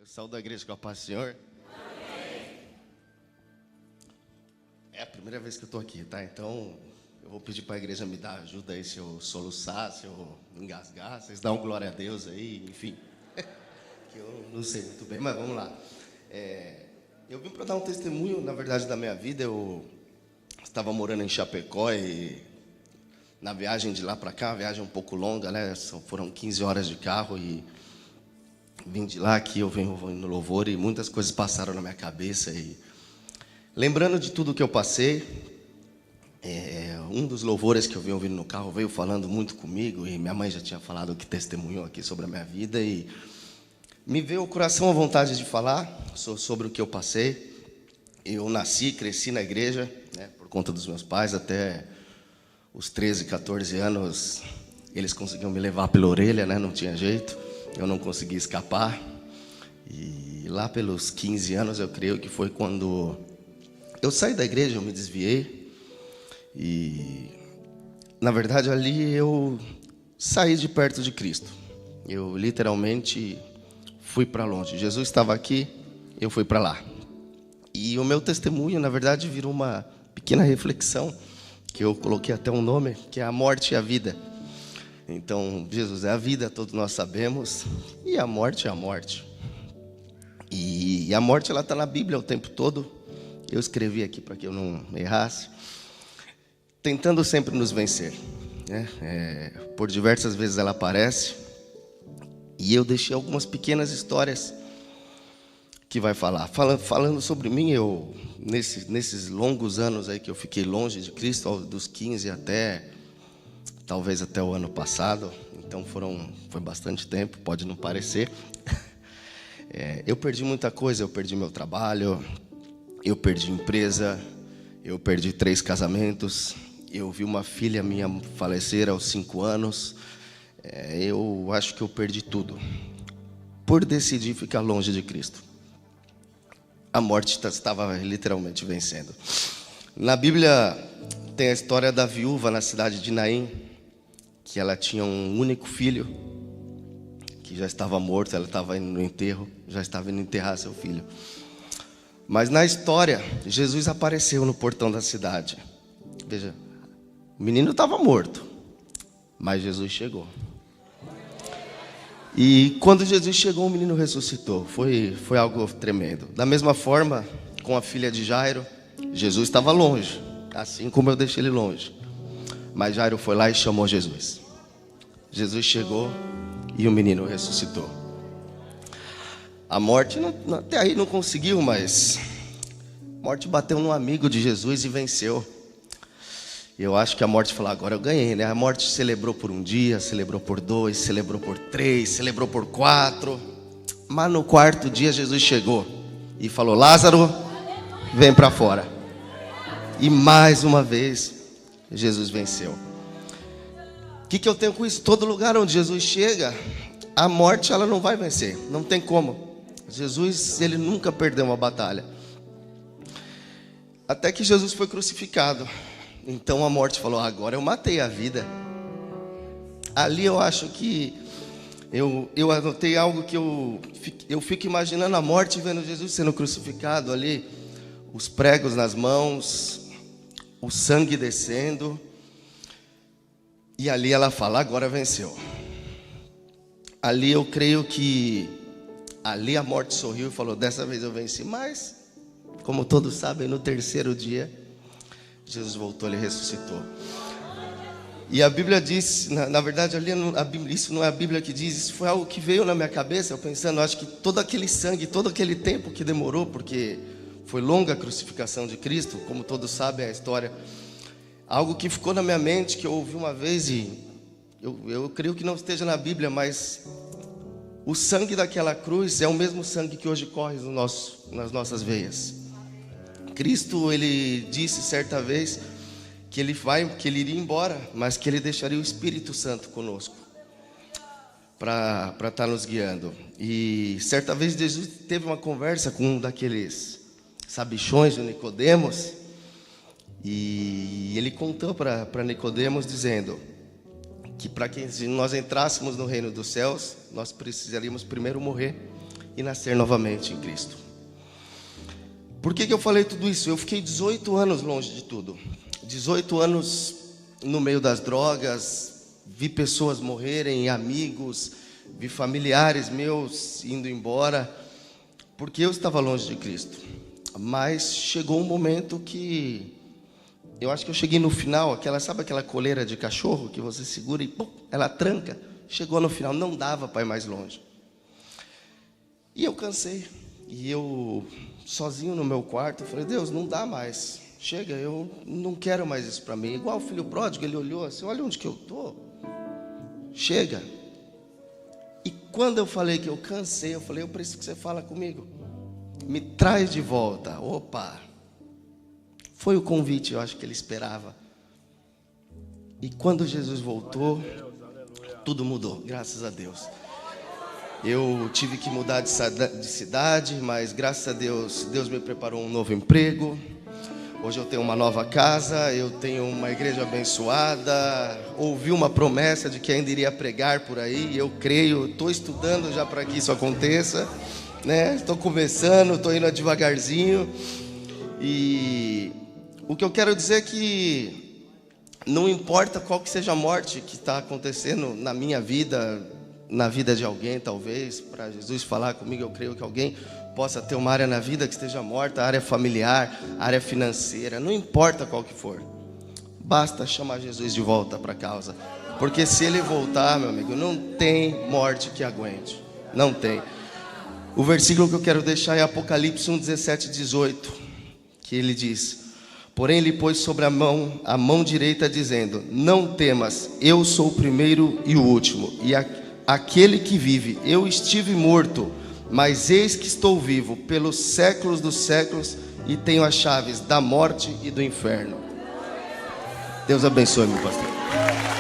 Eu saúdo da igreja com a paz do Senhor. É a primeira vez que eu estou aqui, tá? Então, eu vou pedir para a igreja me dar ajuda aí se eu soluçar, se eu engasgar. Vocês dão glória a Deus aí, enfim. Que eu não sei muito bem, mas vamos lá. Eu vim para dar um testemunho, na verdade, da minha vida. Eu estava morando em Chapecó e na viagem de lá para cá, a viagem um pouco longa, né? Foram 15 horas de carro e vim de lá, aqui eu venho no louvor e muitas coisas passaram na minha cabeça. E lembrando de tudo que eu passei, um dos louvores que eu vim ouvindo no carro veio falando muito comigo, e minha mãe já tinha falado que testemunhou aqui sobre a minha vida, e me veio ao coração a vontade de falar sobre o que eu passei. Eu nasci, cresci na igreja, né, por conta dos meus pais, até os 13, 14 anos, eles conseguiam me levar pela orelha, né, não tinha jeito, eu não conseguia escapar. E lá pelos 15 anos, eu creio que foi quando eu saí da igreja, eu me desviei. E, na verdade, ali eu saí de perto de Cristo. Eu literalmente fui para longe. Jesus estava aqui, eu fui para lá. E o meu testemunho, na verdade, virou uma pequena reflexão, que eu coloquei até um nome, que é a morte e a vida. Então, Jesus é a vida, todos nós sabemos, e a morte é a morte. E a morte, ela está na Bíblia o tempo todo. Eu escrevi aqui para que eu não errasse. Tentando sempre nos vencer, né? Por diversas vezes ela aparece. E eu deixei algumas pequenas histórias que vai falar. Falando sobre mim, eu nesses longos anos aí que eu fiquei longe de Cristo, dos 15 até talvez até o ano passado, então foi bastante tempo, pode não parecer. Eu perdi muita coisa, eu perdi meu trabalho, eu perdi empresa, eu perdi 3 casamentos, eu vi uma filha minha falecer aos 5 anos. Eu acho que eu perdi tudo por decidir ficar longe de Cristo. A morte estava literalmente vencendo. Na Bíblia tem a história da viúva na cidade de Naim, que ela tinha um único filho, que já estava morto, ela estava indo no enterro, já estava indo enterrar seu filho. Mas na história, Jesus apareceu no portão da cidade. Veja, o menino estava morto, mas Jesus chegou. E quando Jesus chegou, o menino ressuscitou. Foi algo tremendo. Da mesma forma, com a filha de Jairo, Jesus estava longe, assim como eu deixei ele longe. Mas Jairo foi lá e chamou Jesus. Jesus chegou e o menino ressuscitou. A morte até aí não conseguiu, mas a morte bateu num amigo de Jesus e venceu. Eu acho que a morte falou, agora eu ganhei, né? A morte celebrou por um dia, celebrou por 2, celebrou por 3, celebrou por 4. Mas no 4º dia Jesus chegou e falou, Lázaro, vem para fora. E mais uma vez Jesus venceu. O que eu tenho com isso? Todo lugar onde Jesus chega, a morte ela não vai vencer, não tem como. Jesus, ele nunca perdeu uma batalha. Até que Jesus foi crucificado. Então a morte falou, agora eu matei a vida. Ali eu acho que eu anotei algo que eu fico imaginando a morte, vendo Jesus sendo crucificado ali, os pregos nas mãos, o sangue descendo. E ali ela fala, agora venceu. Ali eu creio que ali a morte sorriu e falou, dessa vez eu venci. Mas, como todos sabem, no 3º dia Jesus voltou, ele ressuscitou. E a Bíblia diz, na verdade ali isso não é a Bíblia que diz, isso foi algo que veio na minha cabeça, eu pensando, acho que todo aquele sangue, todo aquele tempo que demorou, porque foi longa a crucificação de Cristo, como todos sabem a história, algo que ficou na minha mente, que eu ouvi uma vez, e eu creio que não esteja na Bíblia, mas o sangue daquela cruz é o mesmo sangue que hoje corre nas nossas veias. Cristo, ele disse certa vez que ele iria embora, mas que ele deixaria o Espírito Santo conosco para estar nos guiando. E certa vez Jesus teve uma conversa com um daqueles sabichões de Nicodemos, e ele contou para Nicodemos dizendo que para que nós entrássemos no reino dos céus, nós precisaríamos primeiro morrer e nascer novamente em Cristo. Por que eu falei tudo isso? Eu fiquei 18 anos longe de tudo. 18 anos no meio das drogas, vi pessoas morrerem, amigos, vi familiares meus indo embora, porque eu estava longe de Cristo. Mas chegou um momento que eu acho que eu cheguei no final, sabe aquela coleira de cachorro que você segura e pum, ela tranca? Chegou no final, não dava para ir mais longe. E eu cansei. E eu, sozinho no meu quarto, falei, Deus, não dá mais. Chega, eu não quero mais isso para mim. Igual o filho pródigo, ele olhou assim, olha onde que eu estou. Chega. E quando eu falei que eu cansei, eu falei, eu preciso que você fale comigo. Me traz de volta. Opa! Foi o convite, eu acho que ele esperava. E quando Jesus voltou, tudo mudou, graças a Deus. Eu tive que mudar de cidade, mas graças a Deus, Deus me preparou um novo emprego. Hoje eu tenho uma nova casa, eu tenho uma igreja abençoada. Ouvi uma promessa de que ainda iria pregar por aí, eu creio, estou estudando já para que isso aconteça, né? Estou começando, estou indo devagarzinho. E o que eu quero dizer é que não importa qual que seja a morte que está acontecendo na minha vida, na vida de alguém, talvez, para Jesus falar comigo, eu creio que alguém possa ter uma área na vida que esteja morta, área familiar, área financeira, não importa qual que for. Basta chamar Jesus de volta para a causa. Porque se ele voltar, meu amigo, não tem morte que aguente. Não tem. O versículo que eu quero deixar é Apocalipse 1, 17 e 18, que ele diz: porém ele pôs sobre a mão direita, dizendo, não temas, eu sou o primeiro e o último, e aquele que vive. Eu estive morto, mas eis que estou vivo pelos séculos dos séculos, e tenho as chaves da morte e do inferno. Deus abençoe, meu pastor.